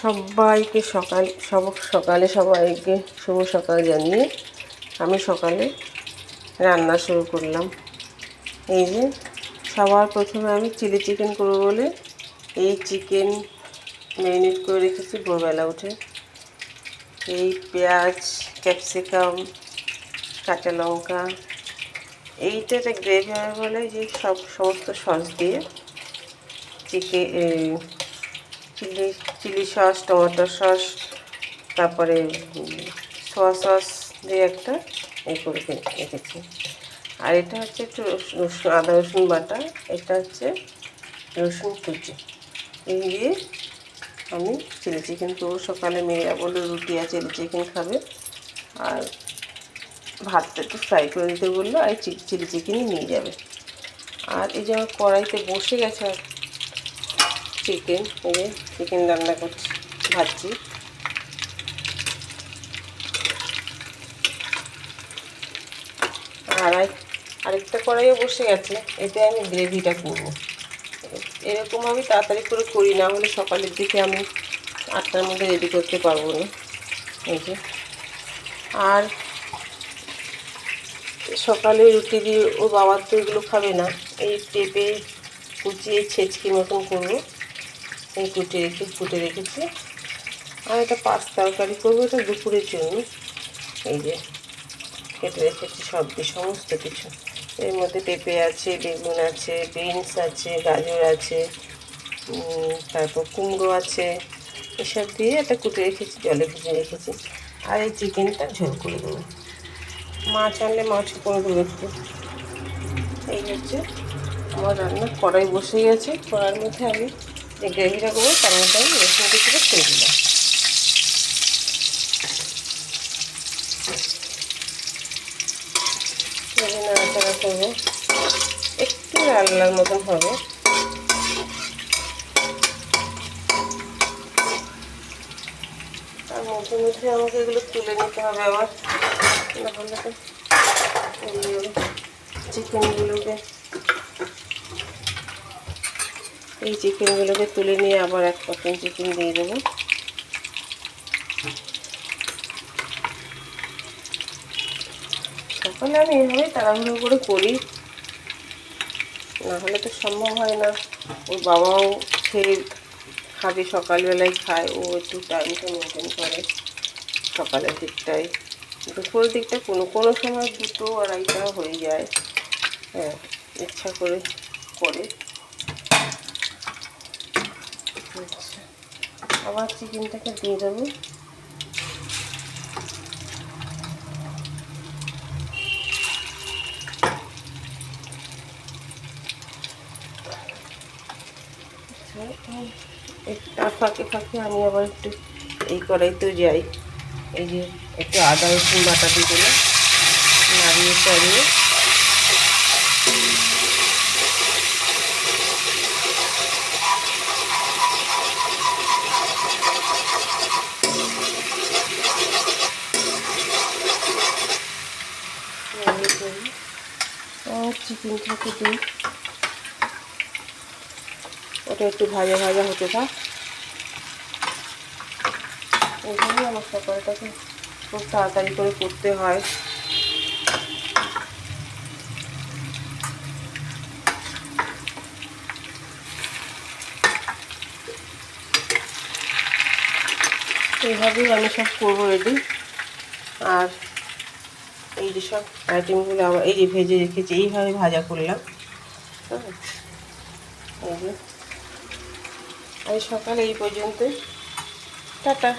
সবাইকে সকালে সবাইকে শুভ সকাল জানিয়ে আমি সকালে রান্না শুরু করলাম। এই যে সবার প্রথমে আমি চিলি চিকেন করবো বলে এই চিকেন ম্যারিনেট করে রেখেছি ভোরবেলা উঠে। এই পেঁয়াজ, ক্যাপসিকাম, কাঁচা লঙ্কা, এইটা একটা গ্রেভি হবে বলে যে সমস্ত সস দিয়ে চিলি সস, টমেটো সস, তারপরে সোয়া সস দিয়ে একটা করে রেখেছি। আর এটা হচ্ছে একটু আদা রসুন বাটা, এটা হচ্ছে রসুন কুচি। এই দিয়ে আমি চিলি চিকেন করবো। সকালে মেয়েরা বললো রুটি আর চিলি চিকেন খাবে, আর ভাতটা একটু ফ্রাই করে দিতে বললো, আর চিলি চিকেনই নিয়ে যাবে। আর এই যে আমার কড়াইতে বসে গেছে চিকেন, এই যে চিকেন রান্না করছি, ভাজছি। আর আরেকটা কড়াইও বসে গেছে, এতে আমি গ্রেভিটা করবো। এরকম আমি তাড়াতাড়ি করে করি, না হলে সকালের দিকে আমি 8টার মধ্যে রেডি করতে পারবো না। এই যে আর সকালে রুটি দিয়ে ওর বাবার তো এগুলো খাবে না, এই পেঁপে কুচিয়ে ছেঁচকি মতন করবো, এই কুটে রেখেছি। আর এটা পাঁচ তরকারি করবো, এটা দুপুরের জন্য। এই যে কেটে রেখেছি সমস্ত কিছু। এর মধ্যে পেঁপে আছে, বেগুন আছে, বিনস আছে, গাজর আছে, তারপর কুমড়ো আছে, এসব দিয়ে একটা কুটে রেখেছি, জলে ভিজে রেখেছি। আর এই চিকেনটা ঝোল করে দেবো। মাছ আনলে মাছও করে দেবো একটু। এই হচ্ছে আমার রান্না। কড়াই বসে গেছে, কড়াইয়ের মধ্যে আমি যে গ্রেভিটা করবো তার মধ্যে আমি রসুন কিছুটা ছেড়ে দিলাম। নাড়াচাড়া করবো, একটু লাল লাল মতন হবে। তার মধ্যে মধ্যে আমাকে এগুলো তুলে নিতে হবে আবার, নাহলে তো চিকেনগুলোকে তুলে নিয়ে আবার এক পটন চিকেন দিয়ে দেবো। সকালে আমি এইভাবেই তাড়াহুড়ো করে করি, নাহলে তো সম্ভব হয় না। ওর বাবাও খেয়ে খাবে, সকালবেলায় খায়, ও একটু টাইমটা মেনটেন করে সকালের দিকটায়। দুপুরের দিকটা কোনো সময় 2টো 2:30 হয়ে যায়। হ্যাঁ, ইচ্ছা করে করে। আচ্ছা, আবার চিকেনটাকে দিয়ে দেবো। তার ফাঁকে ফাঁকে আমি আবার একটু এই কড়াইতেও যাই। এই যে একটু আদা রসুন বাটা দিয়ে দিলাম, নাড়িয়ে চাড়িয়ে চিকেনটাকে দিই। ওটা একটু ভাজা ভাজা হতে থাক। এইভাবেই আমার সকালটাকে খুব তাড়াতাড়ি করে করতে হয়। এইভাবেই আমি সব করবো রেডি। আর এই যে সব আইটেমগুলো আবার এই যে ভেজে রেখেছি, এইভাবে ভাজা করলাম। এই যে আজ সকালে এই পর্যন্ত, টাটা।